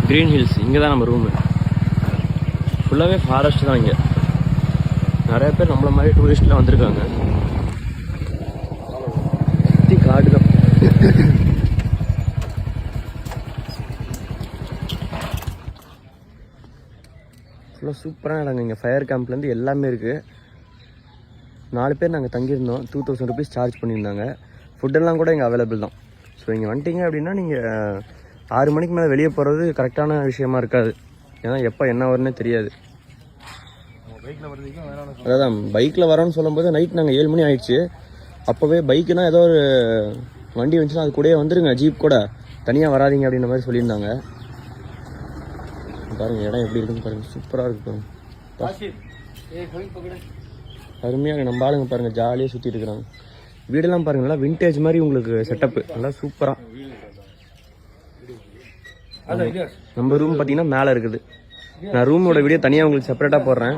Green hills இங்கே தான் நம்ம ரூமு. ஃபுல்லாகவே ஃபாரஸ்ட் தான். இங்கே நிறைய பேர் நம்மள மாதிரி டூரிஸ்ட்லாம் வந்திருக்காங்க. சுற்றி காடு தான். ஃபுல்லாக சூப்பரான இடங்க. இங்கே ஃபயர் கேம்ப்லேருந்து எல்லாமே இருக்குது. 4 பேர் நாங்கள் தங்கியிருந்தோம். 2000 ருபீஸ் சார்ஜ் பண்ணியிருந்தாங்க. ஃபுட்டெல்லாம் கூட இங்கே அவைலபிள் தான். ஸோ இங்கே வந்துட்டீங்க அப்படின்னா நீங்கள் 6 மணிக்கு மேலே வெளியே போகிறது கரெக்டான விஷயமா இருக்காது. ஏன்னா எப்போ என்ன வரும்னே தெரியாது. அதான் பைக்கில் வரோன்னு சொல்லும்போது நைட் நாங்கள் 7 மணி ஆயிடுச்சு. அப்போவே பைக்குனால் ஏதோ ஒரு வண்டி வந்துச்சுன்னா அது கூடயே வந்துடுங்க, ஜீப் கூட தனியாக வராதிங்க அப்படின்ற மாதிரி சொல்லியிருந்தாங்க. பாருங்கள் இடம் எப்படி இருக்குன்னு பாருங்கள். சூப்பராக இருக்குது பாருங்கள். அருமையாக இருக்குது. நம்ம ஆளுங்க பாருங்கள் ஜாலியாக சுற்றிட்டு இருக்கிறாங்க. வீடெல்லாம் பாருங்கள் நல்லா விண்டேஜ் மாதிரி உங்களுக்கு செட்டப்பு நல்லா சூப்பராக. நம்ம ரூம் பார்த்தீங்கன்னா மேலே இருக்குது. நான் ரூமோட வீடியோ தனியாக உங்களுக்கு செப்பரேட்டாக போடுறேன்.